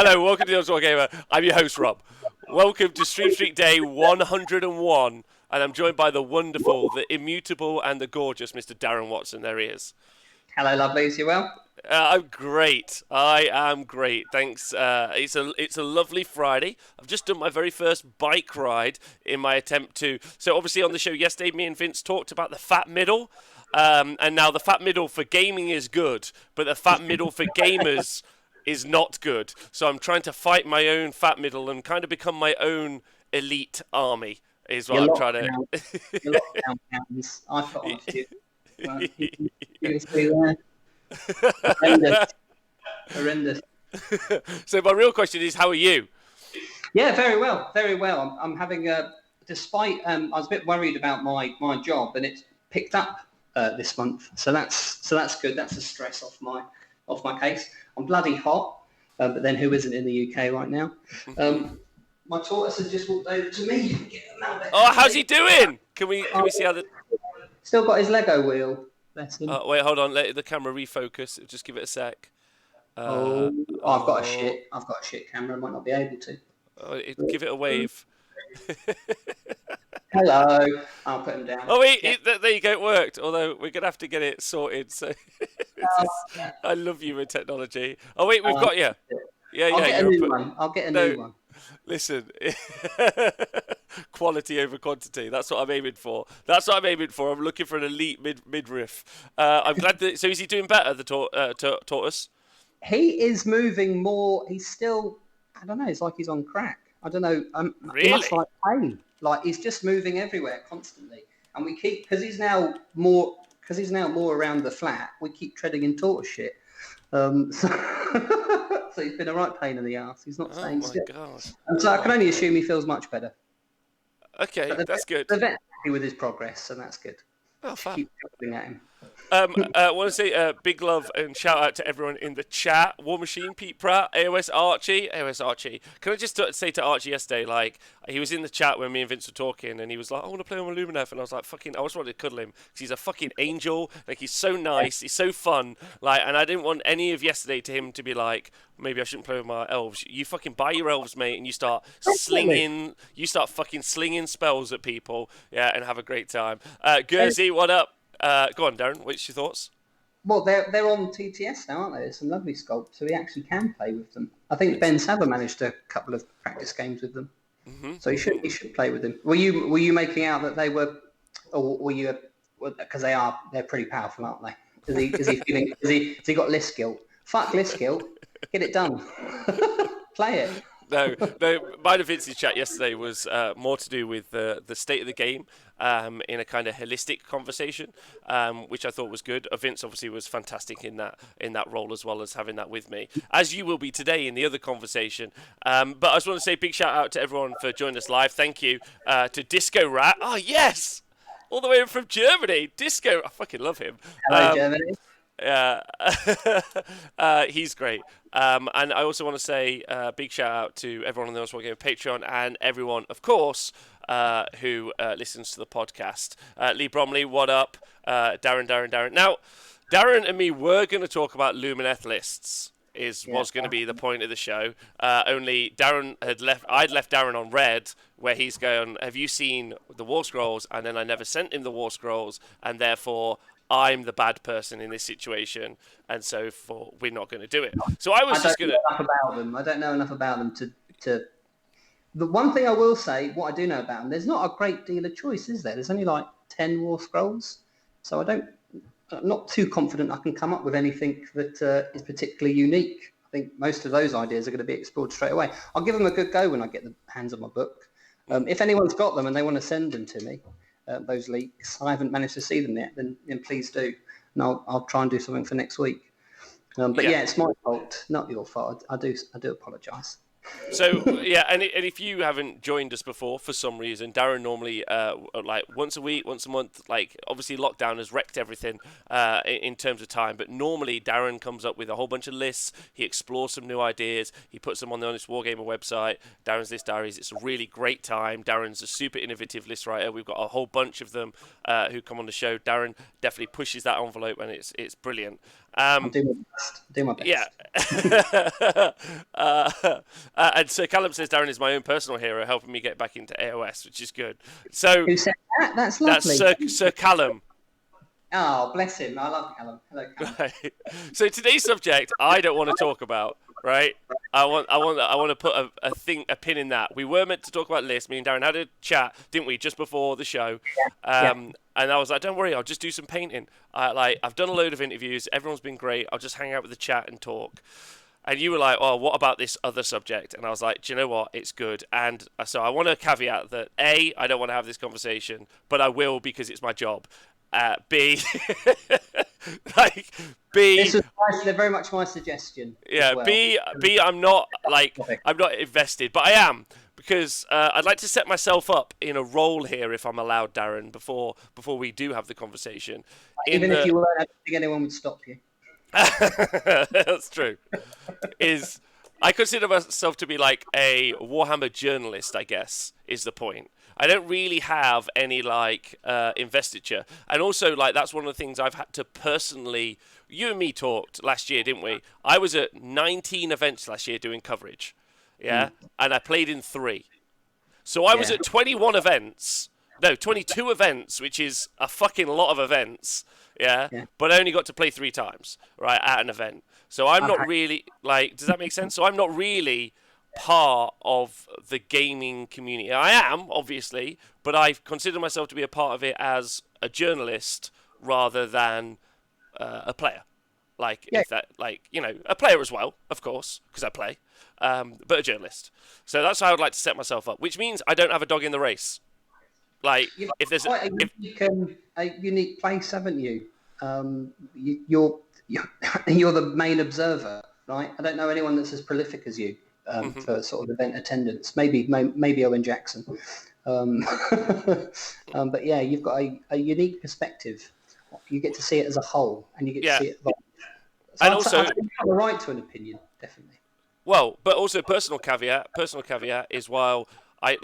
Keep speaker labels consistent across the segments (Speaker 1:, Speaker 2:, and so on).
Speaker 1: Hello, welcome to the Wargamer. I'm your host, Rob. Welcome to Stream Street Day 101, and I'm joined by the wonderful, the immutable, and the gorgeous Mr. Darren Watson. There he is.
Speaker 2: Hello, lovelies. You well?
Speaker 1: I'm great. I am great. Thanks. It's a lovely Friday. I've just done my very first bike ride in my attempt to. So obviously on the show yesterday, me and Vince talked about the fat middle, and now the fat middle for gaming is good, but the fat middle for gamers is not good. So I'm trying to fight my own fat middle and kind of become my own elite army. Is what I'm trying to.
Speaker 2: Your lockdown pounds. I put on a few. Well, you see there. Horrendous.
Speaker 1: So my real question is, how are you?
Speaker 2: Yeah, very well, very well. I'm having despite I was a bit worried about my job, and it's picked up this month, so that's good. That's a stress off my case. I'm bloody hot, but then who isn't in the UK right now? My tortoise has just walked over to me.
Speaker 1: Oh, how's he doing? Can we see how the?
Speaker 2: Still got his Lego wheel. Bless him.
Speaker 1: Wait, hold on. Let the camera refocus. Just give it a sec.
Speaker 2: I've got a shit camera. I might not be able to.
Speaker 1: Give it a wave.
Speaker 2: Hello. I'll put him down.
Speaker 1: Oh wait, there you go. It worked. Although we're gonna have to get it sorted. So I love you with technology. Oh wait, we've got you. Yeah,
Speaker 2: I'll get a new one. I'll get a new one.
Speaker 1: Listen, quality over quantity. That's what I'm aiming for. I'm looking for an elite midriff. I'm glad that. So is he doing better, the tortoise?
Speaker 2: He is moving more. He's still. I don't know. It's like he's on crack. I don't know.
Speaker 1: Really?
Speaker 2: Much like pain. Like he's just moving everywhere constantly, and we keep because he's now more around the flat. We keep treading in tortoise shit. So he's been a right pain in the ass. He's not staying still. Oh my god! And so I can only assume he feels much better.
Speaker 1: Okay, that's good.
Speaker 2: The vet's happy with his progress, so that's good.
Speaker 1: Oh, fab.
Speaker 2: Keep jumping at him.
Speaker 1: I want to say big love and shout out to everyone in the chat. War Machine, Pete Pratt, AOS Archie. Can I just say to Archie yesterday, like, he was in the chat when me and Vince were talking, and he was like, I want to play on Lumineth, and I was like, I just wanted to cuddle him, because he's a fucking angel, like, he's so nice, he's so fun, like, and I didn't want any of yesterday to him to be like, maybe I shouldn't play with my elves. You fucking buy your elves, mate, and you start fucking slinging spells at people, yeah, and have a great time. Guernsey, what up? Go on, Darren. What's your thoughts?
Speaker 2: Well, they're on TTS now, aren't they? There's some lovely sculpts, so he actually can play with them. I think Ben Saber managed a couple of practice games with them, so he should play with them. Were you making out that they were, or were you? Because they're pretty powerful, aren't they? Is he feeling? Has he got list guilt? Fuck list guilt. Get it done. Play it.
Speaker 1: No. Mine and Vince's chat yesterday was more to do with the state of the game in a kind of holistic conversation, which I thought was good. Vince obviously was fantastic in that role as well as having that with me, as you will be today in the other conversation. But I just want to say a big shout out to everyone for joining us live. Thank you to Disco Rat. Oh yes, all the way from Germany. Disco, I fucking love him.
Speaker 2: Hello, Germany.
Speaker 1: He's great. And I also want to say big shout out to everyone on the Wargamer Patreon and everyone, of course, who listens to the podcast. Lee Bromley, what up? Darren. Now, Darren and me were going to talk about Lumineth lists. Was going to be the point of the show. Only I'd left Darren on red, where he's going, have you seen the War Scrolls? And then I never sent him the War Scrolls, and therefore I'm the bad person in this situation, and so we're not going to do it. So I
Speaker 2: don't know enough about them to. The one thing I will say, what I do know about them, there's not a great deal of choice, is there? There's only like 10 War Scrolls, so I'm not too confident I can come up with anything that is particularly unique. I think most of those ideas are going to be explored straight away. I'll give them a good go when I get the hands on my book. If anyone's got them and they want to send them to me, those leaks, I haven't managed to see them yet, then please do, and I'll try and do something for next week. But yeah, it's my fault, not your fault. I do apologise.
Speaker 1: So yeah, and if you haven't joined us before for some reason, Darren normally like once a week, once a month. Like obviously lockdown has wrecked everything in terms of time, but normally Darren comes up with a whole bunch of lists. He explores some new ideas. He puts them on the Honest Wargamer website. Darren's List Diaries. It's a really great time. Darren's a super innovative list writer. We've got a whole bunch of them who come on the show. Darren definitely pushes that envelope, and it's brilliant.
Speaker 2: I'll do my best. Do my
Speaker 1: Yeah.
Speaker 2: best.
Speaker 1: And Sir Callum says Darren is my own personal hero, helping me get back into AOS, which is good. So
Speaker 2: Who said that? That's
Speaker 1: that's
Speaker 2: lovely.
Speaker 1: Sir Callum.
Speaker 2: Oh, bless him. I love Callum. Hello, Callum.
Speaker 1: Right. So today's subject, I don't want to talk about. Right. I want to put a pin in that. We were meant to talk about lists. Me and Darren had a chat, didn't we, just before the show?
Speaker 2: Yeah.
Speaker 1: And I was like, don't worry, I'll just do some painting. I've done a load of interviews. Everyone's been great. I'll just hang out with the chat and talk. And you were like, oh, what about this other subject? And I was like, do you know what? It's good. And so I want to caveat that, A, I don't want to have this conversation, but I will because it's my job. B, B.
Speaker 2: This was very much my suggestion.
Speaker 1: Yeah,
Speaker 2: as well.
Speaker 1: B, I'm not invested, but I am because I'd like to set myself up in a role here, if I'm allowed, Darren, before we do have the conversation.
Speaker 2: Even if you were, I don't think anyone would stop you.
Speaker 1: That's true. I consider myself to be like a Warhammer journalist, I guess, is the point. I don't really have any investiture, and also that's one of the things I've had to personally. You and me talked last year, didn't we? I was at 19 events last year doing coverage, yeah, and I played in 3. So I was at 22 events, which is a fucking lot of events, yeah. But I only got to play 3 times, right, at an event. So I'm not really does that make sense? So I'm not really part of the gaming community. I am, obviously, but I consider myself to be a part of it as a journalist rather than a player. A player as well, of course, because I play, but a journalist. So that's how I'd like to set myself up, which means I don't have a dog in the race. If there's
Speaker 2: a unique place, haven't you? You're the main observer, right? I don't know anyone that's as prolific as you. For sort of event attendance, maybe Owen Jackson, but yeah, you've got a unique perspective. You get to see it as a whole, and you get to see it. So and also, I think you have the right to an opinion, definitely.
Speaker 1: Well, but also personal caveat is while I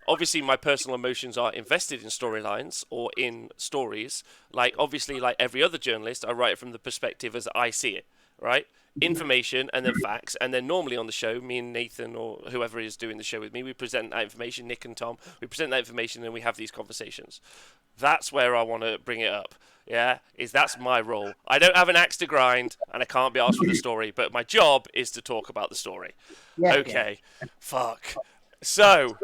Speaker 1: obviously my personal emotions are invested in storylines or in stories. Obviously, like every other journalist, I write it from the perspective as I see it, right? Information and then facts, and then normally on the show, me and Nathan or whoever is doing the show with me, we present that information. Nick and Tom, we present that information, and we have these conversations. That's where I want to bring it up. Yeah, that's my role. I don't have an axe to grind, and I can't be asked for the story, but my job is to talk about the story. Yeah, okay, yeah. Fuck. So,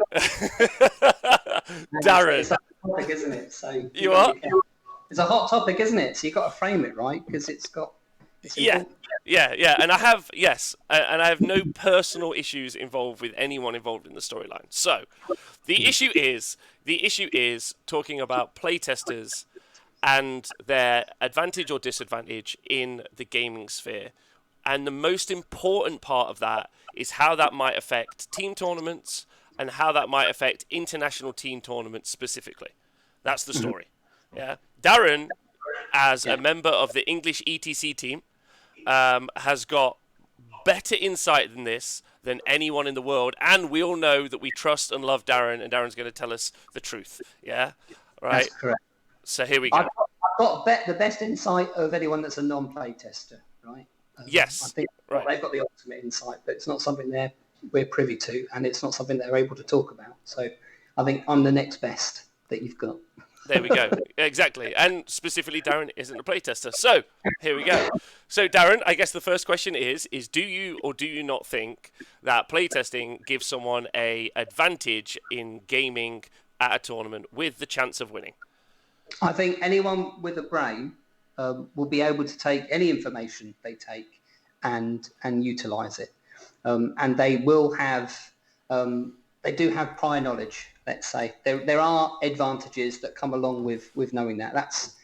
Speaker 1: Darren,
Speaker 2: it's a hot topic, isn't it? So
Speaker 1: you are.
Speaker 2: It's a hot topic, isn't it? So you've got to frame it right because it's got.
Speaker 1: Yeah, and I have and I have no personal issues involved with anyone involved in the storyline. So, the issue is talking about playtesters and their advantage or disadvantage in the gaming sphere, and the most important part of that is how that might affect team tournaments and how that might affect international team tournaments specifically. That's the story. Yeah, Darren, as a member of the English ETC team, has got better insight than this than anyone in the world, and we all know that we trust and love Darren, and Darren's going to tell us the truth. Yeah, right.
Speaker 2: That's correct.
Speaker 1: So here we go.
Speaker 2: I've got the best insight of anyone that's a non-play tester, right?
Speaker 1: Yes.
Speaker 2: I think they've got the ultimate insight, but it's not something we're privy to, and it's not something they're able to talk about. So I think I'm the next best that you've got.
Speaker 1: There we go. Exactly. And specifically, Darren isn't a playtester. So here we go. So Darren, I guess the first question is do you or do you not think that playtesting gives someone an advantage in gaming at a tournament with the chance of winning?
Speaker 2: I think anyone with a brain will be able to take any information they take and utilise it. And they will have, they do have prior knowledge, let's say. There are advantages that come along with knowing that. That's,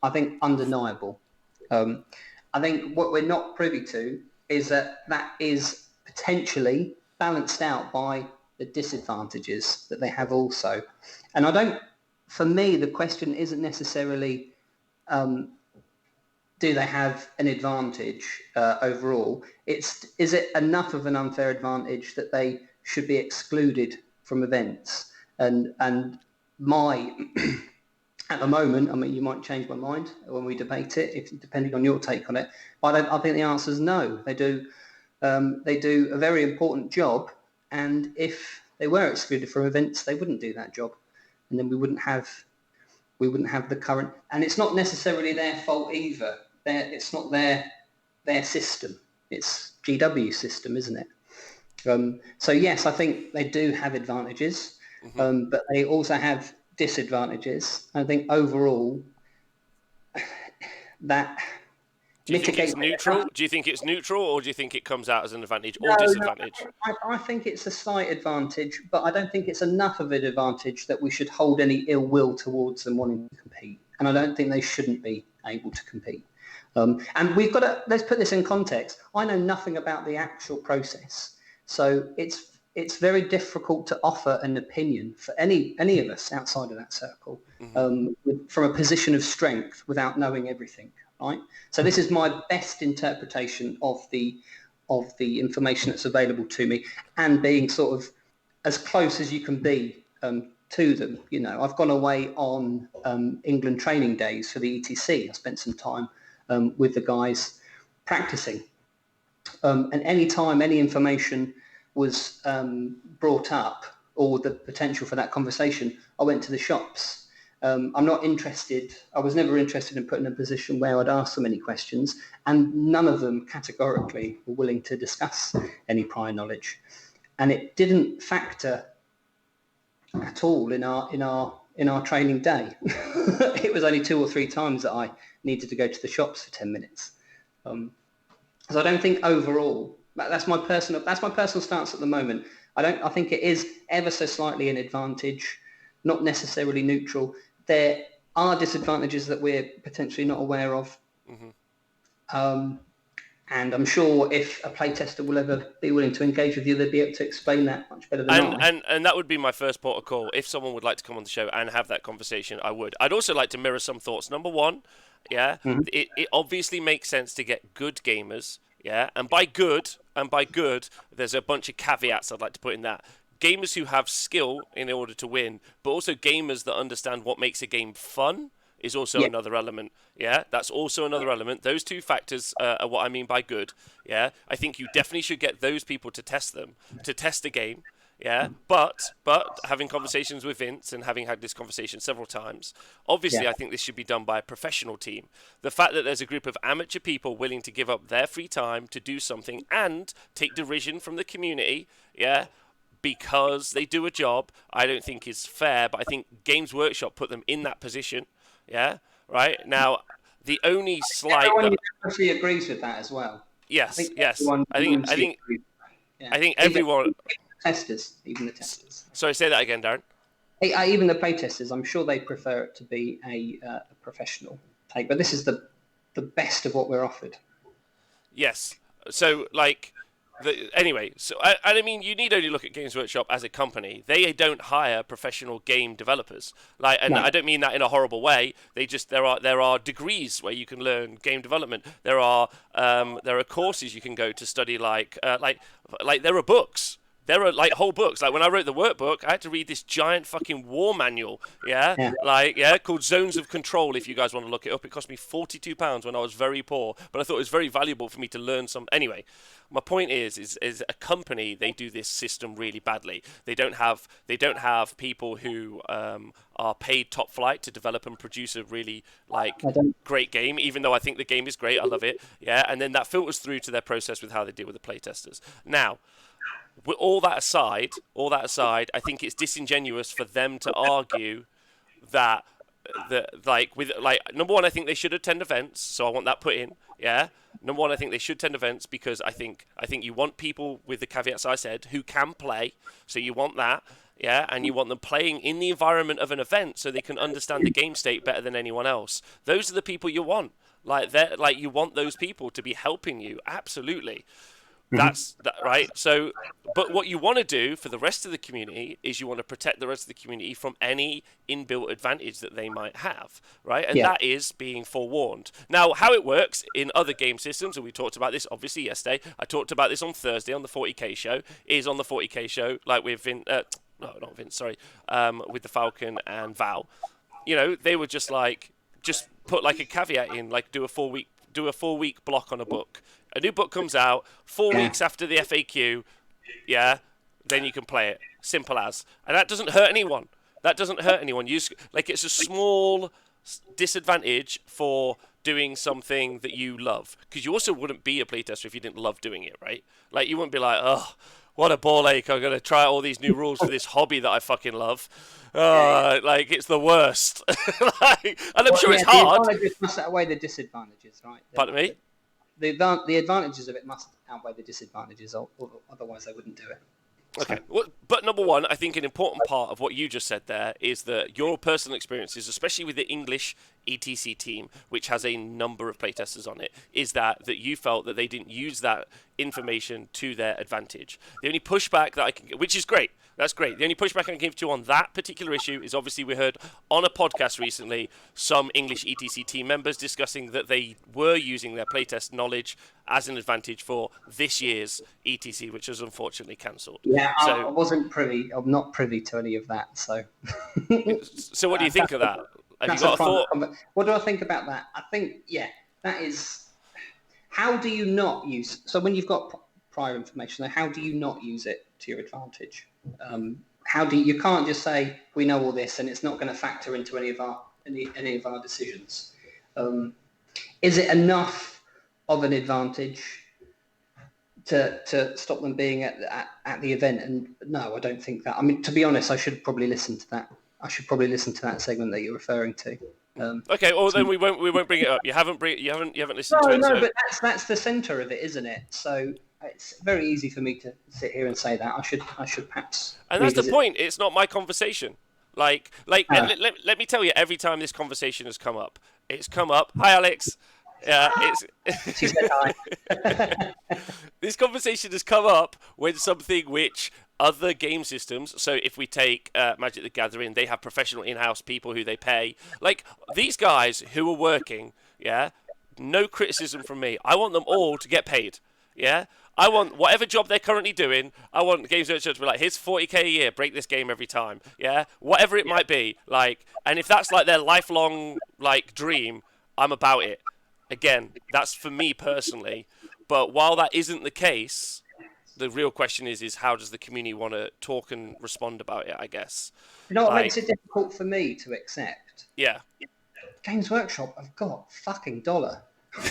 Speaker 2: I think, undeniable. I think what we're not privy to is that is potentially balanced out by the disadvantages that they have also. And I don't, for me, the question isn't necessarily do they have an advantage overall? Is it enough of an unfair advantage that they should be excluded from events? And my at the moment, I mean, you might change my mind when we debate it, depending on your take on it. But I think the answer is no. They do a very important job, and if they were excluded from events, they wouldn't do that job, and then we wouldn't have the current. And it's not necessarily their fault either. It's not their system. It's GW's system, isn't it? So yes, I think they do have advantages, but they also have disadvantages. I think overall that
Speaker 1: do you think it's neutral? Do you think it's neutral, or do you think it comes out as an advantage or disadvantage?
Speaker 2: No, I think it's a slight advantage, but I don't think it's enough of an advantage that we should hold any ill will towards them wanting to compete. And I don't think they shouldn't be able to compete. And we've got to, let's put this in context. I know nothing about the actual process. So it's very difficult to offer an opinion for any of us outside of that circle from a position of strength without knowing everything. Right. So this is my best interpretation of the information that's available to me, and being sort of as close as you can be to them. You know, I've gone away on England training days for the ETC. I spent some time with the guys practicing, and any time any information was brought up or the potential for that conversation, I went to the shops. I'm not interested. I was never interested in putting in a position where I'd ask them any questions, and none of them categorically were willing to discuss any prior knowledge, and it didn't factor at all in our training day. It was only 2 or 3 times that I needed to go to the shops for 10 minutes. So I don't think overall, that's my personal stance at the moment. I think it is ever so slightly an advantage, not necessarily neutral. There are disadvantages that we're potentially not aware of. And I'm sure if a playtester will ever be willing to engage with you, they'd be able to explain that much better than I.
Speaker 1: And that would be my first port of call. If someone would like to come on the show and have that conversation, I would. I'd also like to mirror some thoughts. Number one, it obviously makes sense to get good gamers, and by good, there's a bunch of caveats I'd like to put in that. Gamers who have skill in order to win, but also gamers that understand what makes a game fun is also another element. That's also another element. Those two factors are what I mean by good. I think you definitely should get those people to test the game. But having conversations with Vince and having had this conversation several times, obviously I think this should be done by a professional team. The fact that there's a group of amateur people willing to give up their free time to do something and take derision from the community, because they do a job, I don't think is fair, but I think Games Workshop put them in that position. Right? Now, the only slight...
Speaker 2: Everyone actually agrees with that as well.
Speaker 1: Yes. I think everyone...
Speaker 2: Even the testers.
Speaker 1: Sorry, say that again, Darren.
Speaker 2: Even the playtesters, I'm sure they prefer it to be a professional take, but this is the best of what we're offered. Yes.
Speaker 1: So, anyway, I mean, you need only look at Games Workshop as a company. They don't hire professional game developers. No. I don't mean that in a horrible way. There are degrees where you can learn game development. There are courses you can go to study there are books. There are whole books. When I wrote the workbook, I had to read this giant fucking war manual. Called Zones of Control. If you guys want to look it up, it cost me £42 when I was very poor, but I thought it was very valuable for me to learn some. Anyway, my point is a company, they do this system really badly. They don't have people who are paid top flight to develop and produce a really great game. Even though I think the game is great, I love it. And then that filters through to their process with how they deal with the playtesters. Now, with all that aside, I think it's disingenuous for them to argue that number one, I think they should attend events, so I want that put in. Number one, I think they should attend events because I think you want people with the caveats I said who can play, so you want that. And you want them playing in the environment of an event so they can understand the game state better than anyone else. Those are the people you want. You want those people to be helping you, absolutely. That's that, right? So, but what you want to do for the rest of the community is you want to protect the rest of the community from any inbuilt advantage that they might have, right? And
Speaker 2: Yeah.
Speaker 1: that is being forewarned. Now, how it works in other game systems, and we talked about this obviously yesterday. I talked about this on Thursday on the 40k show. Is on the 40k show, like with not Vince, sorry, with the Falcon and Val. You know, they were just put like a caveat in, like do a 4-week block on a book. A new book comes out 4 weeks after the FAQ, yeah, then you can play it. Simple as. And that doesn't hurt anyone. It's a small disadvantage for doing something that you love. Because you also wouldn't be a playtester if you didn't love doing it, right? Like, you wouldn't be like, oh, what a ball ache. I'm going to try all these new rules for this hobby that I fucking love. Like, it's the worst. And I'm sure it's hard.
Speaker 2: The advantages must outweigh the disadvantages, right?
Speaker 1: Pardon me?
Speaker 2: The advantages of it must outweigh the disadvantages, or otherwise they wouldn't do it.
Speaker 1: Okay, well, but number one, I think an important part of what you just said there is that your personal experiences, especially with the English ETC team, which has a number of playtesters on it, is that you felt that they didn't use that information to their advantage. The only pushback that I can, which is great, that's great. The only pushback I can give to you on that particular issue is obviously we heard on a podcast recently some English ETC team members discussing that they were using their playtest knowledge as an advantage for this year's ETC, which was unfortunately cancelled.
Speaker 2: Yeah, I wasn't privy. I'm not privy to any of that. So,
Speaker 1: so what do you think of that? Have you got a thought?
Speaker 2: What do I think about that? I think, that is. How do you not use? So when you've got prior information, how do you not use it to your advantage? How do you can't just say we know all this and it's not going to factor into any of our decisions. Is it enough of an advantage to stop them being at the event? And no, I don't think that. I mean, to be honest, I should probably listen to that. Segment that you're referring to.
Speaker 1: Okay, well then we won't bring it up. You haven't listened to it.
Speaker 2: No,
Speaker 1: so.
Speaker 2: But that's the centre of it, isn't it? So it's very easy for me to sit here and say that. I should perhaps.
Speaker 1: And that's the point. It's not my conversation. Let me tell you. Every time this conversation has come up, it's come up. Hi, Alex.
Speaker 2: She said hi.
Speaker 1: This conversation has come up when something which other game systems, so if we take Magic the Gathering, they have professional in-house people who they pay. Like, these guys who are working, no criticism from me. I want them all to get paid, I want whatever job they're currently doing, I want Games Workshop to be like, here's 40k a year, break this game every time, whatever it might be. Like, and if that's like their lifelong dream, I'm about it. Again, that's for me personally. But while that isn't the case, the real question is how does the community want to talk and respond about it, I guess.
Speaker 2: You know what makes it difficult for me to accept?
Speaker 1: Yeah.
Speaker 2: Games Workshop have got fucking dollar.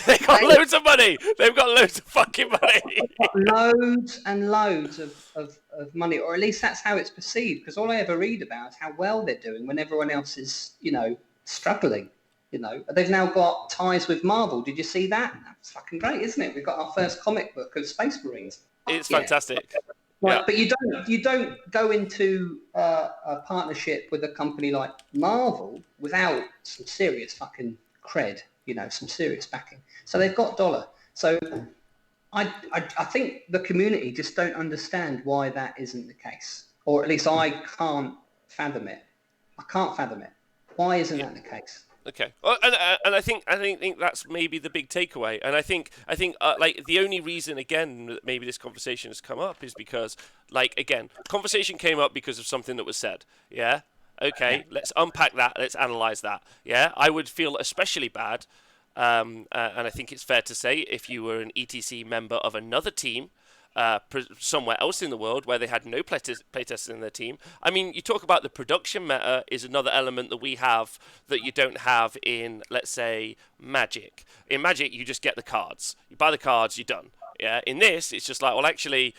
Speaker 1: They've got loads of money. They've got loads of fucking money.
Speaker 2: Loads and loads of money, or at least that's how it's perceived, because all I ever read about is how well they're doing when everyone else is, struggling. They've now got ties with Marvel. Did you see that? That's fucking great, isn't it? We've got our first comic book of Space Marines.
Speaker 1: It's fantastic.
Speaker 2: Right, but you don't go into a partnership with a company like Marvel without some serious fucking cred, some serious backing. So they've got dollar. So I think the community just don't understand why that isn't the case, or at least I can't fathom it. Why isn't that the case?
Speaker 1: Okay, well, and I think that's maybe the big takeaway. And I think the only reason again that maybe this conversation has come up is because conversation came up because of something that was said. Yeah. Okay. Let's unpack that. Let's analyze that. Yeah. I would feel especially bad, and I think it's fair to say if you were an ETC member of another team. Somewhere else in the world where they had no playtesters in their team. I mean, you talk about the production meta is another element that we have that you don't have in, let's say, Magic. In Magic, you just get the cards. You buy the cards, you're done. Yeah. In this, it's just like, well, actually,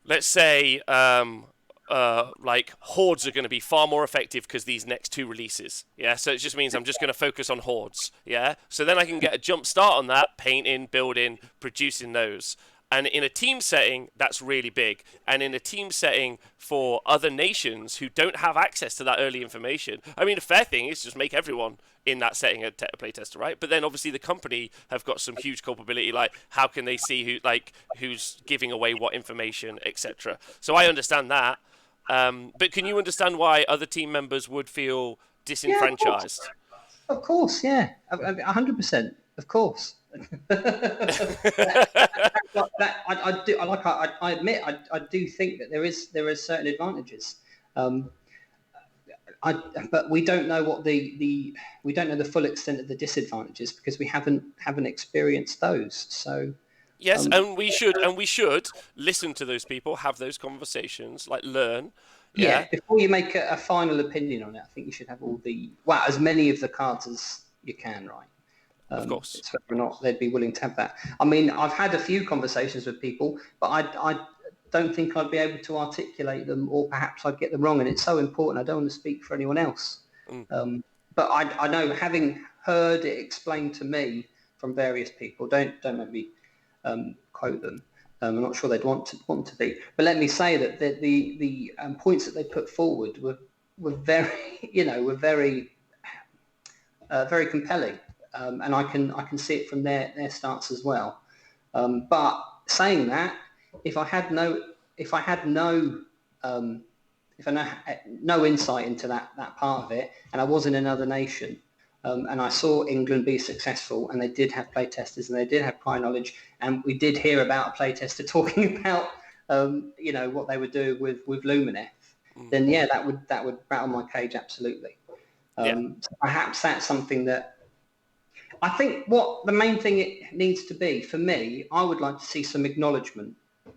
Speaker 1: let's say, Hordes are going to be far more effective because these next two releases. Yeah. So it just means I'm just going to focus on Hordes. Yeah. So then I can get a jump start on that, painting, building, producing those. And in a team setting, that's really big. And in a team setting for other nations who don't have access to that early information, I mean, a fair thing is just make everyone in that setting a playtester, right? But then obviously the company have got some huge culpability, like how can they see who's giving away what information, etc. So I understand that, but can you understand why other team members would feel
Speaker 2: Yeah, of course.
Speaker 1: disenfranchised?
Speaker 2: Of course, yeah. 100%. Of course. I do. I admit. I do think that there is certain advantages. Um, but we don't know what we don't know the full extent of the disadvantages because we haven't experienced those. So
Speaker 1: Yes, and we should listen to those people, have those conversations, like learn.
Speaker 2: yeah,
Speaker 1: Yeah,
Speaker 2: before you make a final opinion on it, I think you should have as many of the cards as you can, right?
Speaker 1: of course.
Speaker 2: It's whether or not they'd be willing to have that. I mean, I've had a few conversations with people, but I don't think I'd be able to articulate them, or perhaps I'd get them wrong. And it's so important. I don't want to speak for anyone else.
Speaker 1: Mm.
Speaker 2: But I know, having heard it explained to me from various people, don't make me quote them. I'm not sure they'd want to be. But let me say that the points that they put forward were very, were very compelling, and I can see it from their stance as well. But saying that, if I had no if I had no insight into that part of it, and I was in another nation, and I saw England be successful, and they did have playtesters, and they did have prior knowledge, and we did hear about a playtester talking about what they would do with Lumineth, then yeah, that would rattle my cage absolutely.
Speaker 1: Yeah.
Speaker 2: So perhaps that's something that I think what the main thing it needs to be for me. I would like to see some acknowledgement,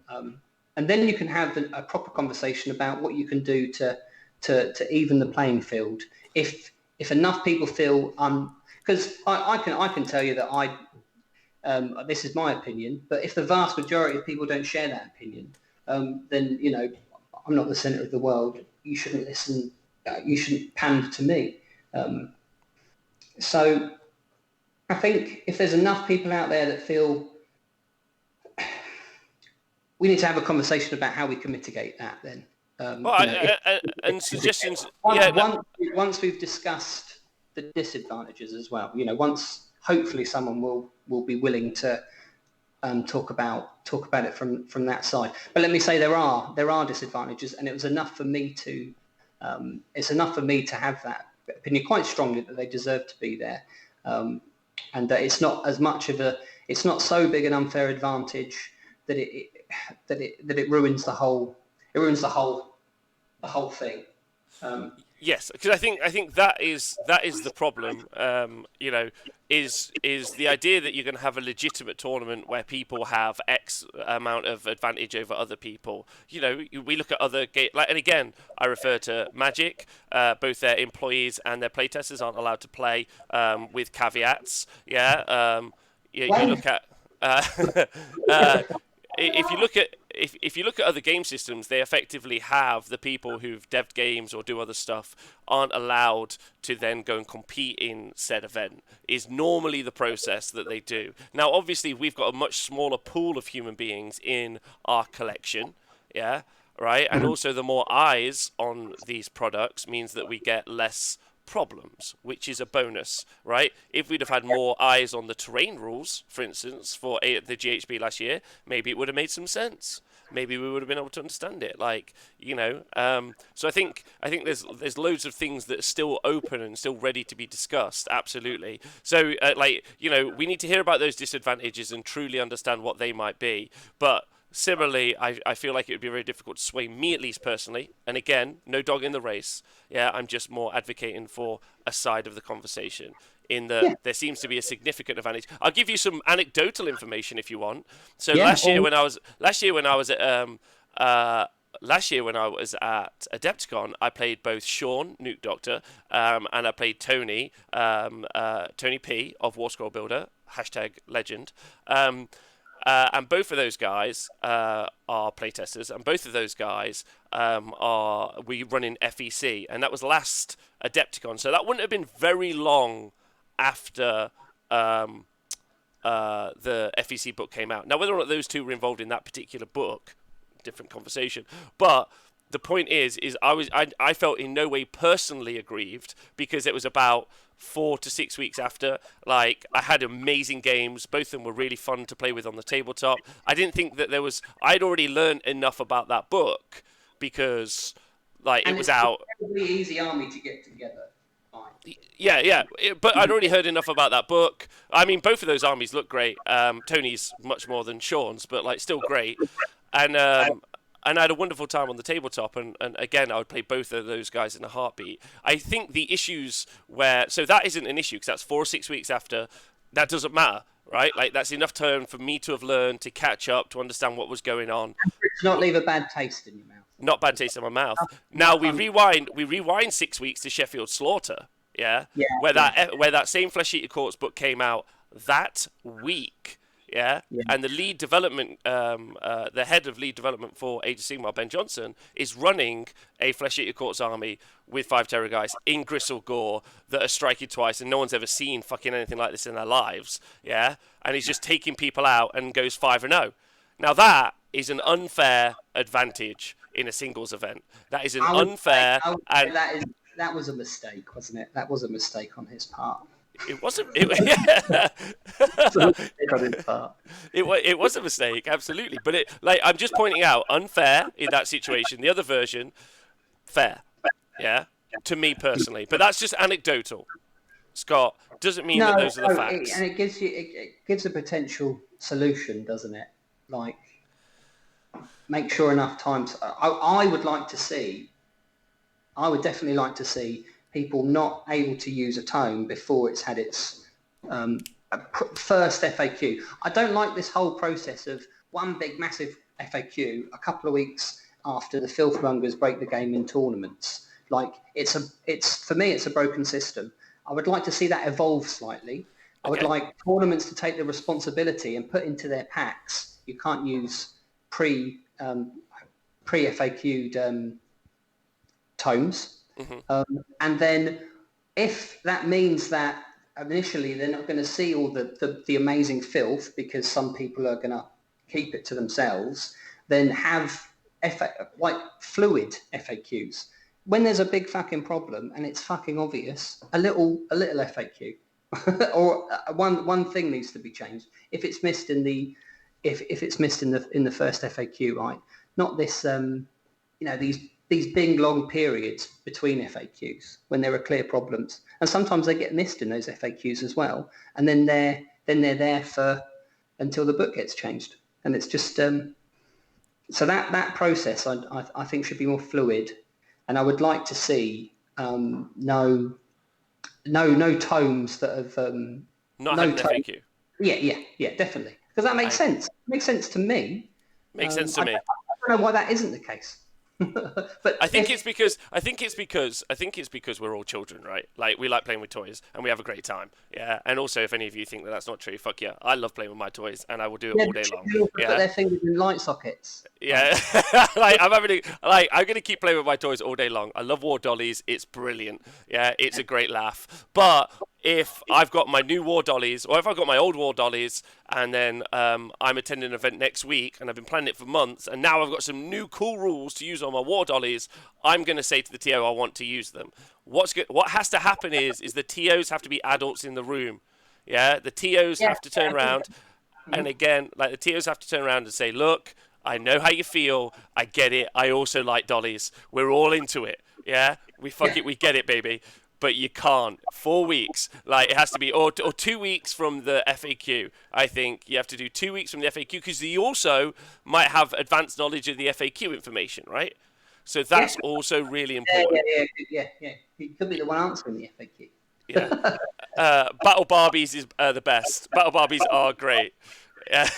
Speaker 2: and then you can have a proper conversation about what you can do to even the playing field. If enough people feel because I can tell you that this is my opinion, but if the vast majority of people don't share that opinion, then I'm not the centre of the world. You shouldn't listen. You shouldn't pander to me. So I think if there's enough people out there that feel we need to have a conversation about how we can mitigate that, then
Speaker 1: Well, and suggestions. Yeah,
Speaker 2: once we've discussed the disadvantages as well, once hopefully someone will be willing to talk about it from that side. But let me say there are disadvantages, and it was enough for me to have that opinion quite strongly that they deserve to be there, and that it's not it's not so big an unfair advantage that it ruins the whole thing.
Speaker 1: yes, because I think that is the problem. Is the idea that you're going to have a legitimate tournament where people have X amount of advantage over other people. We look at other and again, I refer to Magic. Both their employees and their playtesters aren't allowed to play with caveats. Yeah. You look at. If you look at other game systems, they effectively have the people who've devved games or do other stuff aren't allowed to then go and compete in said event. Is normally the process that they do. Now, obviously, we've got a much smaller pool of human beings in our collection, yeah, right, and also the more eyes on these products means that we get less problems, which is a bonus, right? If we'd have had more eyes on the terrain rules, for instance, for the GHB last year, maybe it would have made some sense. Maybe we would have been able to understand it, So I think there's loads of things that are still open and still ready to be discussed. Absolutely. So we need to hear about those disadvantages and truly understand what they might be. But similarly, I feel like it would be very difficult to sway me, at least personally. And again, no dog in the race. Yeah, I'm just more advocating for a side of the conversation. In that there seems to be a significant advantage. I'll give you some anecdotal information if you want. So last year when I was at Adepticon, I played both Sean, Nuke Doctor, and I played Tony, Tony P of War Scroll Builder, #legend. And both of those guys are playtesters, and both of those guys we run in FEC, and that was last Adepticon, so that wouldn't have been very long after the FEC book came out. Now, whether or not those two were involved in that particular book, different conversation, but the point is I felt in no way personally aggrieved because it was about 4 to 6 weeks after. Like, I had amazing games. Both of them were really fun to play with on the tabletop. I didn't think that I'd already learned enough about that book because, like, it was out.
Speaker 2: It's a really easy army to get together.
Speaker 1: Yeah. But I'd already heard enough about that book. I mean, both of those armies look great. Tony's much more than Sean's, but, like, still great. And I had a wonderful time on the tabletop, and again, I would play both of those guys in a heartbeat. I think the issues so that isn't an issue, because that's 4 or 6 weeks after. That doesn't matter, right? Like, that's enough time for me to have learned, to catch up, to understand what was going on.
Speaker 2: To not leave a bad taste in your mouth.
Speaker 1: Not bad taste in my mouth. Now, we rewind 6 weeks to Sheffield Slaughter, where that same Flesh Eater Courts book came out that week. Yeah, and the lead development, the head of lead development for Age of Sigmar, Ben Johnson, is running a Flesh Eater Courts army with 5 Terror guys in Gristle Gore that are striking twice, and no one's ever seen fucking anything like this in their lives. Yeah, and he's just taking people out and goes 5-0. Now that is an unfair advantage in a singles event. That is unfair, and
Speaker 2: that was a mistake, wasn't it? That was a mistake on his part.
Speaker 1: It wasn't. It was a mistake, absolutely. But I'm just pointing out, unfair in that situation. The other version, fair, to me personally. But that's just anecdotal. Scott, doesn't mean that those are the facts.
Speaker 2: And it gives a potential solution, doesn't it? Like, make sure enough times. I would definitely like to see people not able to use a tome before it's had its first FAQ. I don't like this whole process of one big massive FAQ a couple of weeks after the filthmongers break the game in tournaments. Like, for me, it's a broken system. I would like to see that evolve slightly. I would like tournaments to take the responsibility and put into their packs. You can't use pre-FAQ'd tomes.
Speaker 1: Mm-hmm.
Speaker 2: And then if that means that initially they're not going to see all the amazing filth because some people are going to keep it to themselves, then have fluid FAQs. When there's a big fucking problem and it's fucking obvious, a little FAQ or one thing needs to be changed. If it's missed in the first FAQ, right? Not this these big long periods between FAQs when there are clear problems, and sometimes they get missed in those FAQs as well, and then they're there for until the book gets changed, and it's just so that process I think should be more fluid, and I would like to see no tomes that have
Speaker 1: not had an FAQ.
Speaker 2: Yeah, definitely, because that makes sense. It makes sense to me.
Speaker 1: Makes sense to me.
Speaker 2: I don't know why that isn't the case. But
Speaker 1: I think it's because we're all children, right? Like, we like playing with toys and we have a great time. Yeah. And also, if any of you think that that's not true, fuck yeah, I love playing with my toys and I will do it all day long.
Speaker 2: Put their fingers in light sockets.
Speaker 1: Yeah. I'm gonna keep playing with my toys all day long. I love War Dollies. It's brilliant. Yeah, it's a great laugh. But if I've got my new War Dollies, or if I've got my old War Dollies, and then I'm attending an event next week, and I've been planning it for months, and now I've got some new cool rules to use on my War Dollies, I'm going to say to the TO I want to use them. What has to happen is the TOs have to be adults in the room. Yeah, the TOs have to turn around, and again, like, the TOs have to turn around and say, look, I know how you feel, I get it, I also like dollies, we're all into it. Yeah, we get it, baby. But you can't. 4 weeks. Like, it has to be, or 2 weeks from the FAQ. I think you have to do 2 weeks from the FAQ, because you also might have advanced knowledge of the FAQ information, right? So that's also really important.
Speaker 2: Yeah. He could be the one answering the FAQ.
Speaker 1: Yeah. Battle Barbies is the best. Battle Barbies are great. Yeah.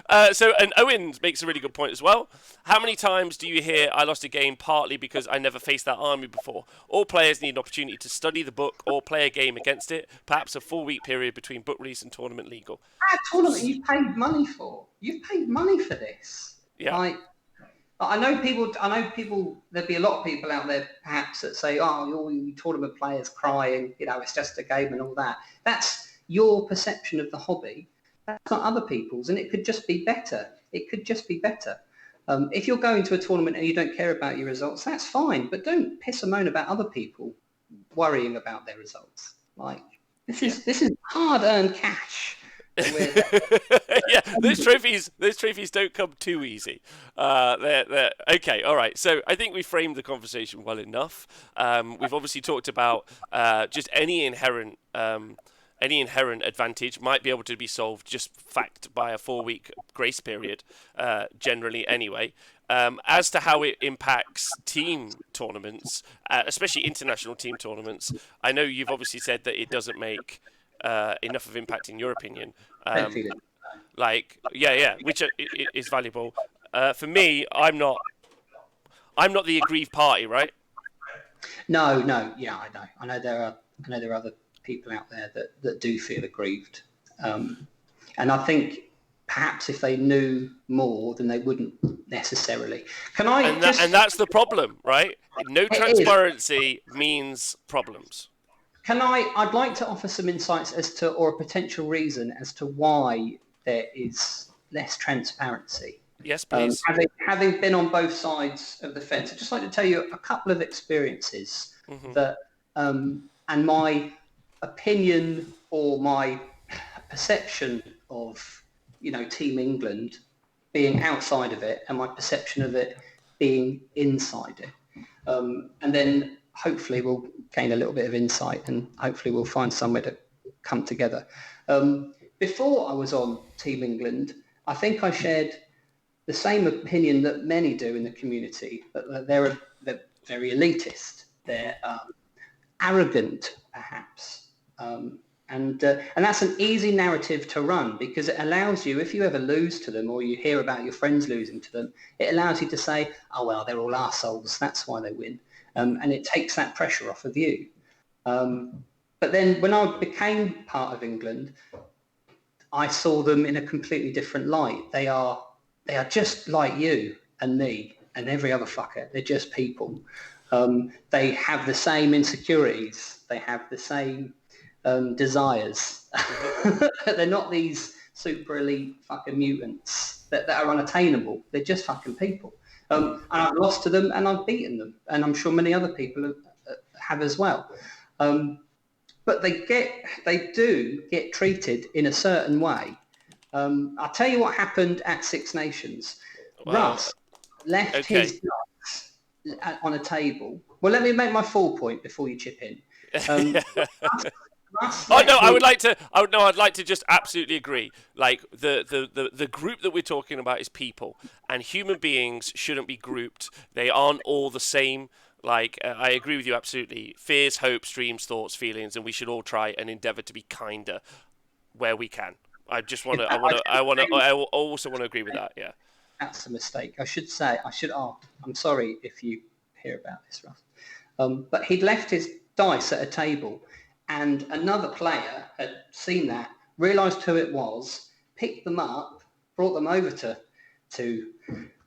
Speaker 1: And Owen makes a really good point as well. How many times do you hear, I lost a game partly because I never faced that army before? All players need an opportunity to study the book or play a game against it, perhaps a 4-week period between book release and tournament legal.
Speaker 2: Tournament you've paid money for. You've paid money for this.
Speaker 1: Yeah.
Speaker 2: Like, I know people, there'd be a lot of people out there perhaps that say, oh, you tournament players crying, it's just a game and all that. That's your perception of the hobby. That's not other people's, and it could just be better. If you're going to a tournament and you don't care about your results, that's fine, but don't piss and moan about other people worrying about their results. Like this is hard-earned cash that
Speaker 1: Yeah, those trophies don't come too easy. They're okay. All right. So I think we framed the conversation well enough. We've obviously talked about just any inherent advantage might be able to be solved just fact by a 4-week grace period, generally anyway. As to how it impacts team tournaments, especially international team tournaments, I know you've obviously said that it doesn't make enough of impact in your opinion.
Speaker 2: don't feel it.
Speaker 1: Which is valuable. For me, I'm not the aggrieved party, right?
Speaker 2: No, yeah, I know there are other people out there that do feel aggrieved, and I think perhaps if they knew more, then they wouldn't necessarily.
Speaker 1: And that's the problem, right? No transparency means problems.
Speaker 2: I'd like to offer some insights or a potential reason as to why there is less transparency.
Speaker 1: Yes, please.
Speaker 2: Having been on both sides of the fence, I'd just like to tell you a couple of experiences that, and my opinion or my perception of, Team England being outside of it and my perception of it being inside it. And then hopefully we'll gain a little bit of insight and hopefully we'll find somewhere to come together. Before I was on Team England, I think I shared the same opinion that many do in the community, that they're very elitist, they're arrogant, perhaps. And that's an easy narrative to run because it allows you, if you ever lose to them or you hear about your friends losing to them, it allows you to say, oh, well, they're all arseholes, that's why they win. And it takes that pressure off of you. But then when I became part of England, I saw them in a completely different light. They are just like you and me and every other fucker. They're just people. They have the same insecurities. They have the same desires. They're not these super elite fucking mutants that are unattainable. They're just fucking people. And I've lost to them and I've beaten them. And I'm sure many other people have as well. But they do get treated in a certain way. I'll tell you what happened at Six Nations. Russ left his dice on a table. Well, let me make my full point before you chip in.
Speaker 1: I'd like to just absolutely agree. Like the group that we're talking about is people, and human beings shouldn't be grouped. They aren't all the same. Like I agree with you absolutely. Fears, hopes, dreams, thoughts, feelings, and we should all try and endeavour to be kinder where we can. I also want to agree with that. Yeah.
Speaker 2: That's a mistake. I'm sorry if you hear about this, Russ. But he'd left his dice at a table and another player had seen that, realised who it was, picked them up, brought them over to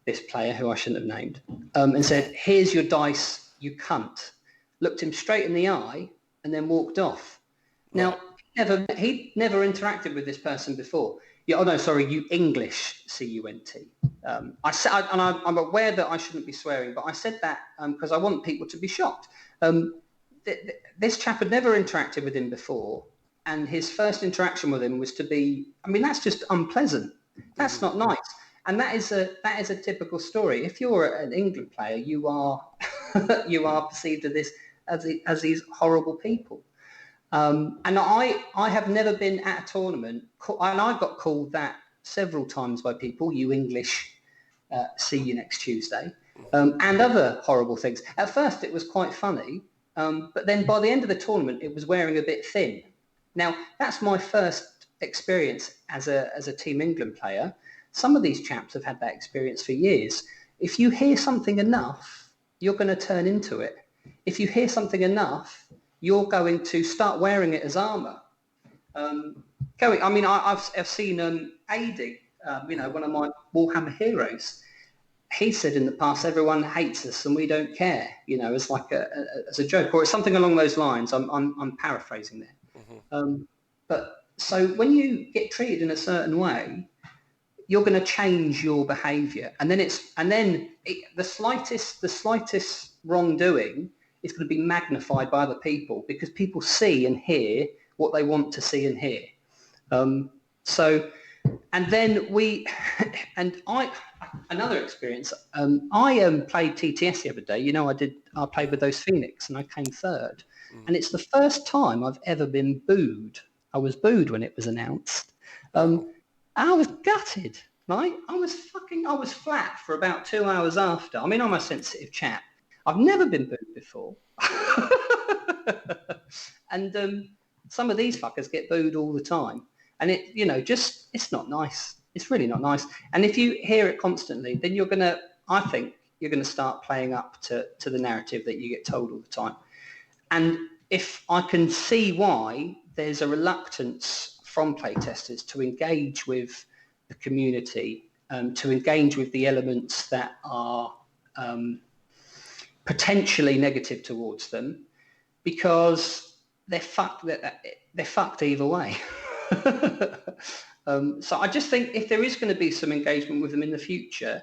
Speaker 2: this player who I shouldn't have named, and said, here's your dice, you cunt. Looked him straight in the eye and then walked off. Now, he'd never interacted with this person before. Yeah, you English C-U-N-T. I'm aware that I shouldn't be swearing, but I said that because I want people to be shocked. This chap had never interacted with him before, and his first interaction with him was that's just unpleasant. That's not nice. And that is a typical story. If you're an England player, you are perceived as these horrible people. And I have never been at a tournament, and I got called that several times by people, you English, see you next Tuesday, and other horrible things. At first it was quite funny, but then by the end of the tournament it was wearing a bit thin. Now, that's my first experience as a Team England player. Some of these chaps have had that experience for years. If you hear something enough, you're going to turn into it. If you hear something enough, you're going to start wearing it as armour. I've seen AD, one of my Warhammer heroes. He said in the past, everyone hates us and we don't care, as like as a joke, or it's something along those lines. I'm paraphrasing there. But so when you get treated in a certain way, you're going to change your behaviour, and then the slightest wrongdoing is going to be magnified by other people because people see and hear what they want to see and hear. And then another experience. I played TTS the other day. I played with those Phoenix and I came third. And it's the first time I've ever been booed. I was booed when it was announced. I was gutted, right? I was flat for about 2 hours after. I mean, I'm a sensitive chap. I've never been booed before. And some of these fuckers get booed all the time. And it's not nice. It's really not nice. And if you hear it constantly, then I think you're going to start playing up to the narrative that you get told all the time. And if I can see why there's a reluctance from playtesters to engage with the community, to engage with the elements that are potentially negative towards them, because they're fucked either way. So I just think if there is going to be some engagement with them in the future,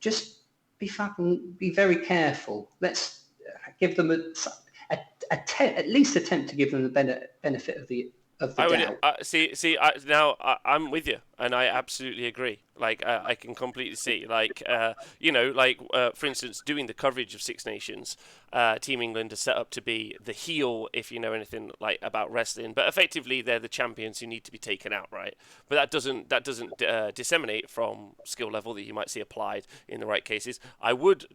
Speaker 2: just be very careful. Let's give them at least attempt to give them the benefit of the doubt.
Speaker 1: Now I'm with you, and I absolutely agree. Like, I can completely see, for instance, doing the coverage of Six Nations, Team England is set up to be the heel, if you know anything about wrestling. But effectively, they're the champions who need to be taken out, right? But that doesn't disseminate from skill level that you might see applied in the right cases. I would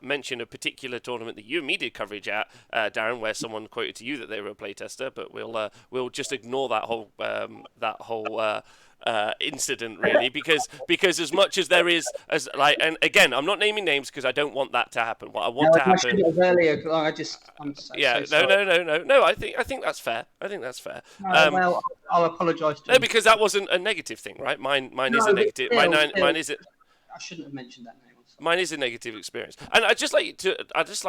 Speaker 1: mention a particular tournament that you and me did coverage at, Darren, where someone quoted to you that they were a playtester, but we'll just ignore that whole incident, really, because as much as there is, and again, I'm not naming names because I don't want that to happen. What I want to happen
Speaker 2: earlier, I'm so sorry.
Speaker 1: No. I think that's fair.
Speaker 2: Well, I'll apologise to
Speaker 1: no, because that wasn't a negative thing, right? Mine is a negative. Mine is it.
Speaker 2: I shouldn't have mentioned that name.
Speaker 1: Mine is a negative experience, and I'd just like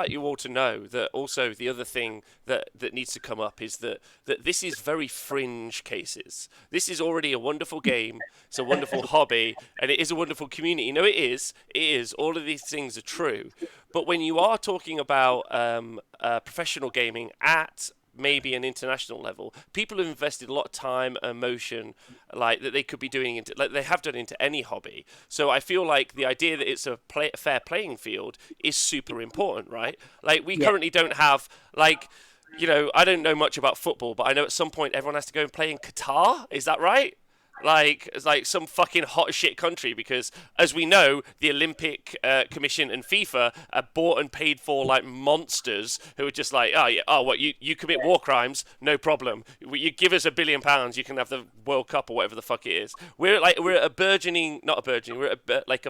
Speaker 1: you all to know that also the other thing that needs to come up is that this is very fringe cases. This is already a wonderful game. It's a wonderful hobby, and it is a wonderful community. No, it is. All of these things are true, but when you are talking about professional gaming at maybe an international level, people have invested a lot of time and emotion, like that they could be doing into, like they have done into any hobby. So I feel like the idea that it's a fair playing field is super important, right? Like we currently don't have, like, I don't know much about football, but I know at some point everyone has to go and play in Qatar. Is that right? It's like some fucking hot shit country, because as we know, the Olympic Commission and FIFA are bought and paid for like monsters who are just like, you commit war crimes, no problem. You give us £1 billion, you can have the World Cup or whatever the fuck it is. We're at a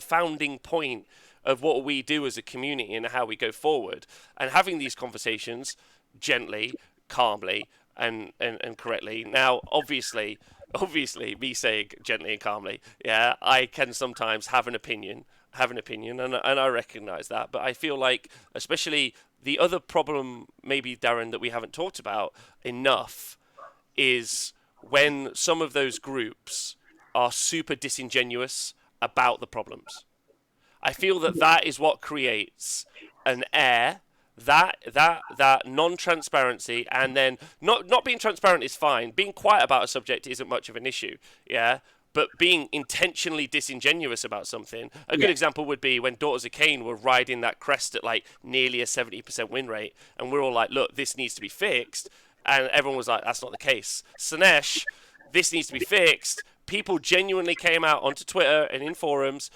Speaker 1: founding point of what we do as a community and how we go forward, and having these conversations gently, calmly, and correctly. Now, obviously, me saying gently and calmly, I can sometimes have an opinion, and I recognise that. But I feel like, especially the other problem, maybe, Darren, that we haven't talked about enough, is when some of those groups are super disingenuous about the problems. I feel that is what creates an air. That non-transparency, and then not being transparent is fine. Being quiet about a subject isn't much of an issue, but being intentionally disingenuous about something. A good example would be when Daughters of Cain were riding that crest at like nearly a 70% win rate, and we're all like, look, this needs to be fixed, and everyone was like, that's not the case. Slanesh, this needs to be fixed. People genuinely came out onto Twitter and in forums,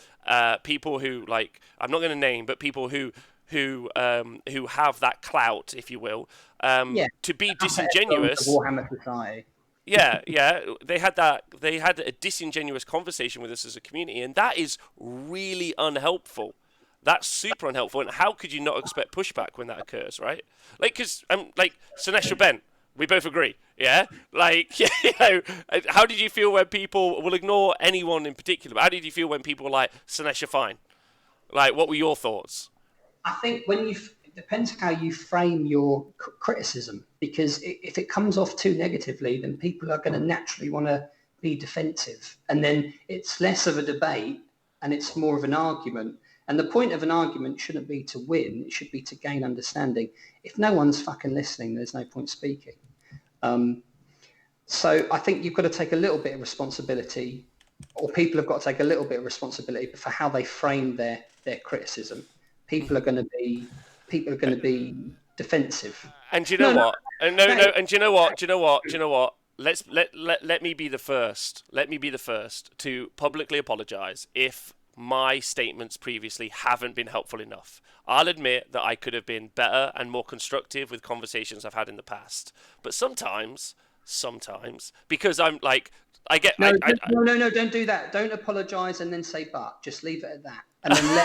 Speaker 1: people who, like, I'm not going to name, but people who have that clout, if you will, to be disingenuous.
Speaker 2: Warhammer Society.
Speaker 1: They had a disingenuous conversation with us as a community, and that is really unhelpful. That's super unhelpful. And how could you not expect pushback when that occurs, right? Like, because Slanesh Bent, we both agree, yeah? Like, how did you feel when people will ignore anyone in particular? But how did you feel when people were like, Slanesh, fine? Like, what were your thoughts?
Speaker 2: I think it depends how you frame your criticism, because if it comes off too negatively, then people are going to naturally want to be defensive. And then it's less of a debate and it's more of an argument. And the point of an argument shouldn't be to win. It should be to gain understanding. If no one's fucking listening, there's no point speaking. So I think you've got to take a little bit of responsibility, or people have got to take a little bit of responsibility for how they frame their criticism. People are going to be defensive.
Speaker 1: And do you know what? And and do you know what? Do you know what? Let me be the first. Let me be the first to publicly apologise if my statements previously haven't been helpful enough. I'll admit that I could have been better and more constructive with conversations I've had in the past. But sometimes, because I'm like, I get...
Speaker 2: No, don't do that. Don't apologise and then say but. Just leave it at that. And then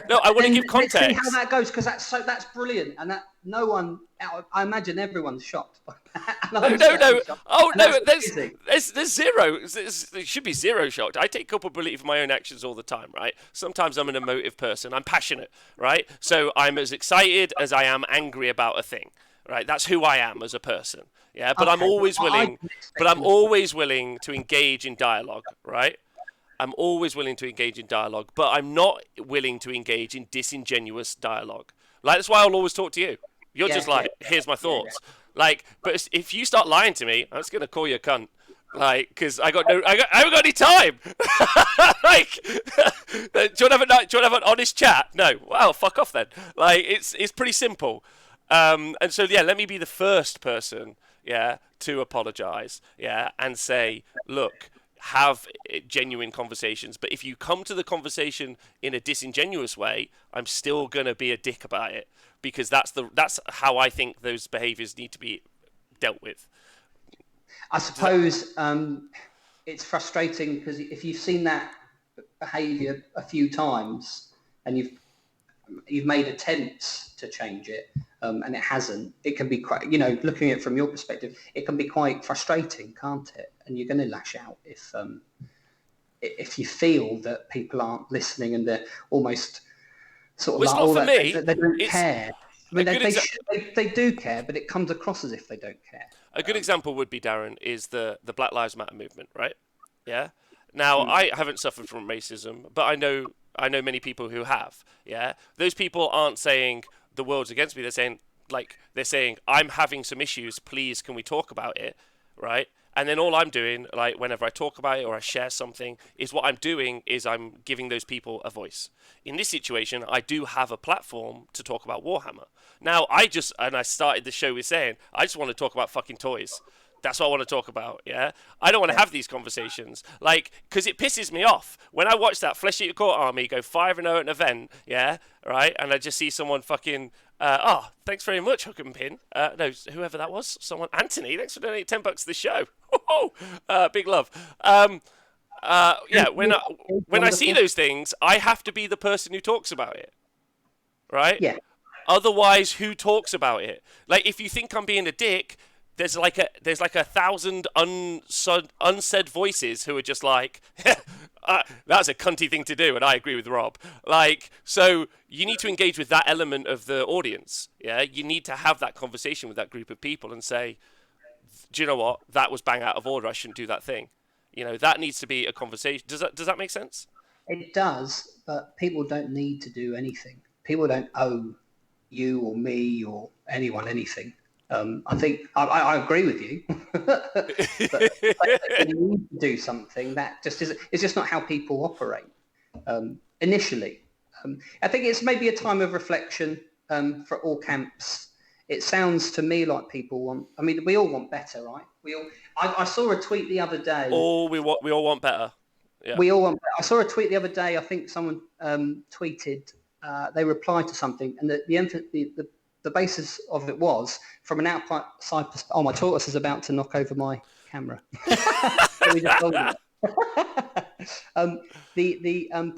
Speaker 1: No, I want to give context.
Speaker 2: Let's see how that goes, because that's brilliant. And that no one... I imagine everyone's shocked by that.
Speaker 1: No. Oh, no, there's zero. There should be zero shocked. I take culpability for my own actions all the time, right? Sometimes I'm an emotive person. I'm passionate, right? So I'm as excited as I am angry about a thing, right? That's who I am as a person, yeah? But I'm always willing... But I'm always willing to engage in dialogue, right? I'm always willing to engage in dialogue, but I'm not willing to engage in disingenuous dialogue. Like, that's why I'll always talk to you. You're just like, here's my thoughts. Like, but if you start lying to me, I'm just gonna call you a cunt. Like, because I haven't got any time. Like, do you want to have an honest chat? No. Well, fuck off then. Like, it's pretty simple. And so yeah, let me be the first person, to apologise, and say, look, have genuine conversations. But if you come to the conversation in a disingenuous way, I'm still gonna be a dick about it, because that's how I think those behaviours need to be dealt with.
Speaker 2: I suppose it's frustrating because if you've seen that behaviour a few times and you've made attempts to change it and it hasn't, it can be quite, looking at it from your perspective, it can be quite frustrating, can't it? And you're going to lash out if you feel that people aren't listening and they're almost sort of they don't care. I mean, they do care, but it comes across as if they don't care.
Speaker 1: A good example would be, Darren, is the Black Lives Matter movement, right? Yeah. Now, I haven't suffered from racism, but I know many people who have. Yeah. Those people aren't saying the world's against me. They're saying I'm having some issues. Please, can we talk about it? Right. And then all I'm doing, like, whenever I talk about it or I share something, is what I'm doing is I'm giving those people a voice. In this situation, I do have a platform to talk about Warhammer. Now, I started the show with saying, I just want to talk about fucking toys. That's what I want to talk about, yeah? I don't want to have these conversations, like, because it pisses me off. When I watch that Flesh Eater Court Army go 5-0 at an event, yeah, right, and I just see someone fucking, thanks very much, Hook and Pin. No, whoever that was, someone, Anthony, thanks for donating $10 to the show. Big love. When I see those things, I have to be the person who talks about it, right?
Speaker 2: Yeah.
Speaker 1: Otherwise, who talks about it? Like, if you think I'm being a dick, there's like 1,000 unsaid voices who are just like, that's a cunty thing to do, and I agree with Rob. Like, so you need to engage with that element of the audience. Yeah, you need to have that conversation with that group of people and say, do you know what? That was bang out of order. I shouldn't do that thing. That needs to be a conversation. Does that make sense?
Speaker 2: It does, but people don't need to do anything. People don't owe you or me or anyone anything. I think I agree with you, but you need to do something. That just is. It's just not how people operate initially. I think it's maybe a time of reflection for all camps. It sounds to me like people want. I mean, we all want better, right? I saw a tweet the other day.
Speaker 1: We all want better. Yeah.
Speaker 2: We all want better. I saw a tweet the other day. I think someone tweeted. They replied to something, and the basis of it was from an outside perspective. Oh, my tortoise is about to knock over my camera. The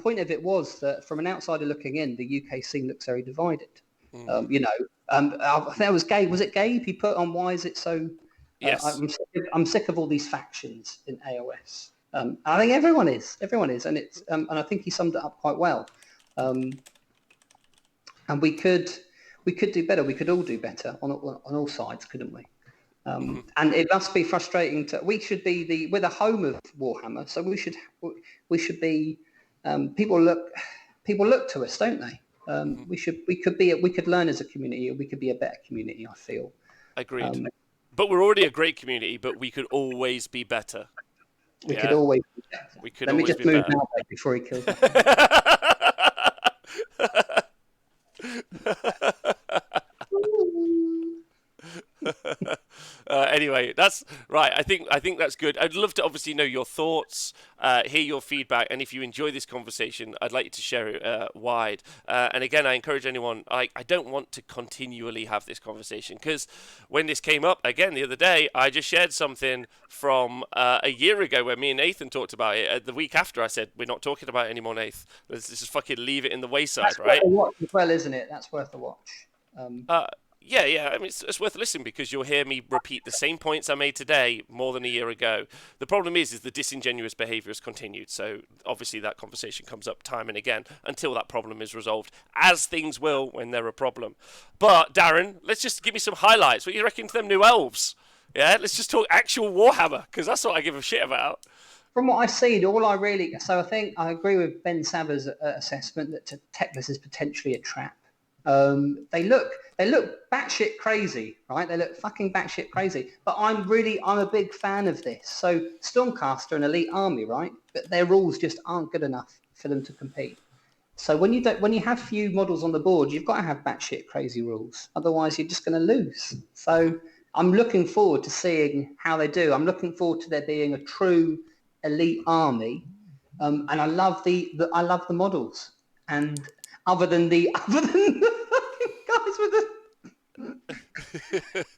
Speaker 2: point of it was that from an outsider looking in, the UK scene looks very divided. I think it was Gabe. Was it Gabe? He put on, why is it so?
Speaker 1: Yes.
Speaker 2: I'm sick of all these factions in AOS. I think everyone is, and it's and I think he summed it up quite well. And we could do better. We could all do better on all sides, couldn't we? And it must be frustrating we should be we're the home of Warhammer, so we should be, people look to us, don't they? We could learn as a community, or we could be a better community, I feel.
Speaker 1: Agreed. But we're already a great community, but we could always be better.
Speaker 2: We could always be better.
Speaker 1: We could
Speaker 2: Let me
Speaker 1: always
Speaker 2: just
Speaker 1: be
Speaker 2: move
Speaker 1: better.
Speaker 2: now before he kills me.
Speaker 1: Anyway, that's right. I think that's good. I'd love to obviously know your thoughts, hear your feedback, and if you enjoy this conversation, I'd like you to share it wide. And again, I encourage anyone. I don't want to continually have this conversation, because when this came up again the other day, I just shared something from a year ago where me and Nathan talked about it. The week after, I said we're not talking about it anymore, Nath. Let's just fucking leave it in the wayside,
Speaker 2: That's
Speaker 1: right?
Speaker 2: worth a watch as well, isn't it? That's worth a watch.
Speaker 1: Yeah. I mean, it's worth listening, because you'll hear me repeat the same points I made today more than a year ago. The problem is the disingenuous behaviour has continued. So obviously that conversation comes up time and again until that problem is resolved, as things will when they're a problem. But Darren, let's just give me some highlights. What do you reckon to them new elves? Yeah, let's just talk actual Warhammer, because that's what I give a shit about.
Speaker 2: From what I see, so I think I agree with Ben Saber's assessment that Techless is potentially a trap. They look batshit crazy, right? They look fucking batshit crazy. But I'm a big fan of this. So Stormcaster, an elite army, right? But their rules just aren't good enough for them to compete. So when you have few models on the board, you've got to have batshit crazy rules. Otherwise, you're just going to lose. So I'm looking forward to seeing how they do. I'm looking forward to there being a true elite army, and I love the models. And other than the fucking guys with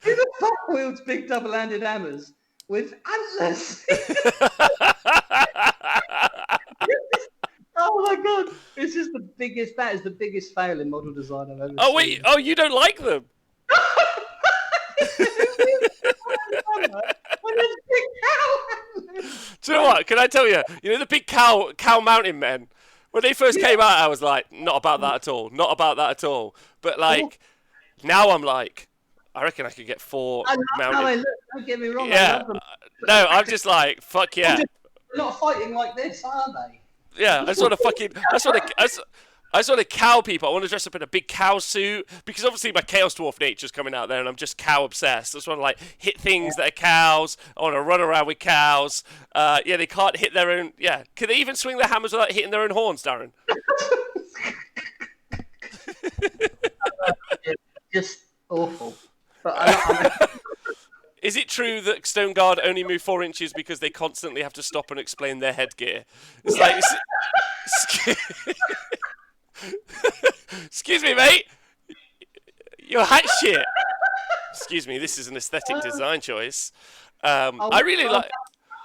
Speaker 2: the top wields big double-handed hammers with antlers. Oh my god! It's just that is the biggest fail in model design I've ever seen.
Speaker 1: Oh wait, you don't like them? Do you know what? Can I tell you? You know the big cow mountain men? When they first came out, I was like, not about that at all. Not about that at all. But like, now I'm like, I reckon I could get 4 mountain.
Speaker 2: How they look, don't get me wrong.
Speaker 1: Yeah.
Speaker 2: I love them.
Speaker 1: No, I'm just like, fuck yeah.
Speaker 2: They're not fighting like this, are they?
Speaker 1: Yeah, I just want to cow people. I want to dress up in a big cow suit, because obviously my Chaos Dwarf nature's coming out there, and I'm just cow obsessed. I just want to like hit things that are cows. I want to run around with cows. Yeah, they can't hit their own. Yeah, can they even swing their hammers without hitting their own horns, Darren?
Speaker 2: Just awful. But
Speaker 1: Is it true that Stone Guard only move 4 inches because they constantly have to stop and explain their headgear? It's like, excuse me, mate. Your hat shit. Excuse me. This is an aesthetic design choice. I really like.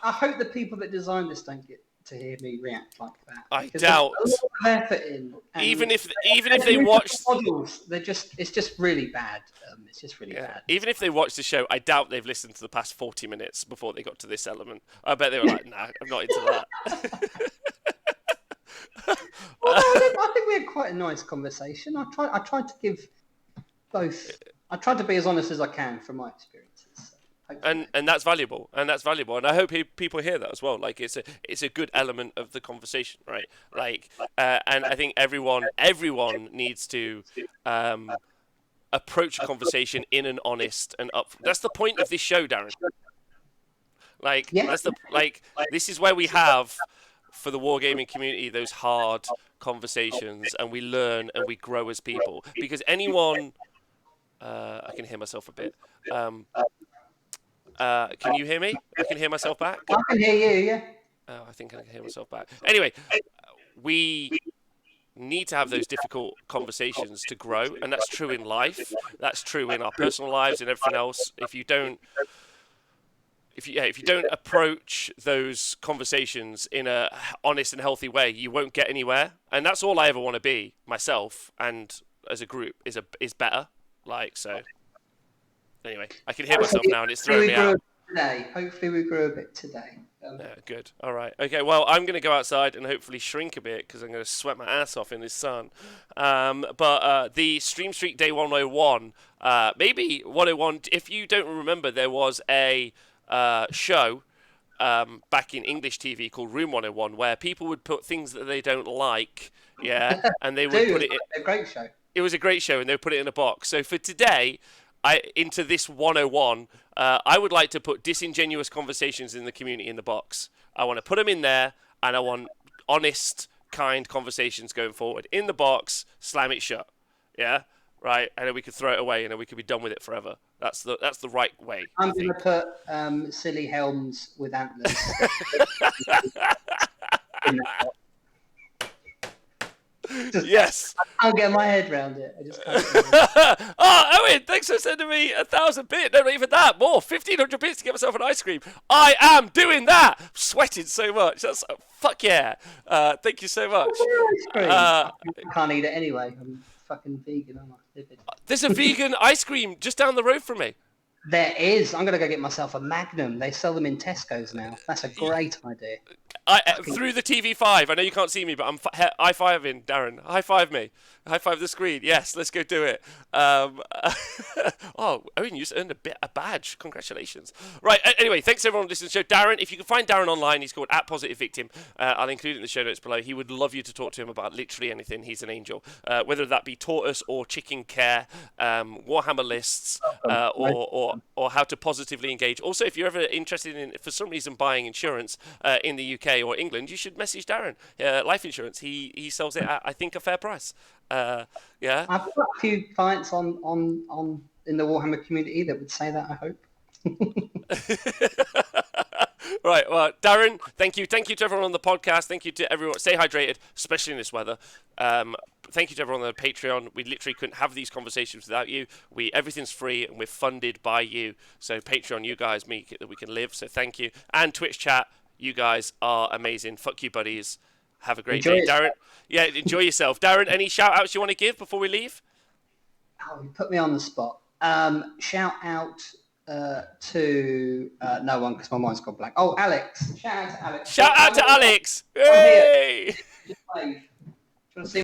Speaker 2: I hope the people that designed this don't get to hear me react like that.
Speaker 1: I doubt.
Speaker 2: There's a lot of effort in.
Speaker 1: Even if they watch
Speaker 2: models, it's just really bad. It's just really bad.
Speaker 1: Even if they watch the show, I doubt they've listened to the past 40 minutes before they got to this element. I bet they were like, nah, I'm not into that.
Speaker 2: Well, I think we had quite a nice conversation. I tried to give both. I tried to be as honest as I can from my experiences.
Speaker 1: And that's valuable, and I hope people hear that as well. Like it's a good element of the conversation, right? Like, and I think everyone needs to approach a conversation in an honest and up. That's the point of this show, Darren. Like, this is where we have, for the wargaming community, those hard conversations, and we learn and we grow as people. Because anyone, I can hear myself a bit. Can you hear me? I can hear myself back.
Speaker 2: I can hear you, yeah.
Speaker 1: Oh, I think I can hear myself back. Anyway, we need to have those difficult conversations to grow, and that's true in life. That's true in our personal lives and everything else. If you don't approach those conversations in a honest and healthy way, you won't get anywhere. And that's all I ever want to be myself, and as a group is better. Like, so. Anyway, I can hear myself now, and it's throwing me out.
Speaker 2: today. Hopefully we grew a bit today.
Speaker 1: Yeah, good. All right. Okay. Well, I'm going to go outside and hopefully shrink a bit because I'm going to sweat my ass off in this sun. But the Stream Streak Day 101, maybe 101. If you don't remember, there was a show back in English TV called Room 101 where people would put things that they don't like, yeah, and they would put it.
Speaker 2: A great show.
Speaker 1: It was a great show, and they would put it in a box. So for today, into this 101, I would like to put disingenuous conversations in the community in the box. I want to put them in there, and I want honest, kind conversations going forward in the box. Slam it shut, yeah, right, and then we could throw it away, and then we could be done with it forever. That's the right way.
Speaker 2: I'm going to put silly helms with antlers.
Speaker 1: Yes.
Speaker 2: I can't get my head around it. I just can't.
Speaker 1: Oh, Owen, thanks for sending me 1,000 bits. No, not even that. More. 1,500 bits to get myself an ice cream. I am doing that. I'm sweating so much. That's fuck yeah. Thank you so much.
Speaker 2: Ice cream. I can't eat it anyway. I'm fucking vegan. I'm not livid.
Speaker 1: There's a vegan ice cream just down the road from me.
Speaker 2: There is. I'm going to go get myself a Magnum. They sell them in Tesco's now. That's a great idea.
Speaker 1: Through the TV5. I know you can't see me, but I'm high-fiving Darren. High-five me. High-five the screen. Yes, let's go do it. Oh, Owen, you just earned a badge. Congratulations. Right, anyway, thanks everyone for listening to the show. Darren, if you can find Darren online, he's called @PositiveVictim. I'll include it in the show notes below. He would love you to talk to him about literally anything. He's an angel. Whether that be tortoise or chicken care, Warhammer lists, or how to positively engage. Also, if you're ever interested in, for some reason, buying insurance in the UK or England, you should message Darren. Life insurance. He sells it at, I think, a fair price. Yeah.
Speaker 2: I've got a few clients on in the Warhammer community that would say that, I hope.
Speaker 1: Right, well, Darren, thank you. Thank you to everyone on the podcast. Thank you to everyone. Stay hydrated, especially in this weather. Thank you to everyone on the Patreon. We literally couldn't have these conversations without you. Everything's free and we're funded by you. So Patreon, you guys make it that we can live. So thank you. And Twitch chat, you guys are amazing. Fuck you, buddies. Have a great day. Darren, yeah, enjoy yourself. Darren, any shout outs you want to give before we leave?
Speaker 2: Oh, you put me on the spot. Shout out to no one because my mind's gone blank. Oh, Alex. Shout out to Alex.
Speaker 1: Shout out to Alex. Hey!
Speaker 2: Do you want to see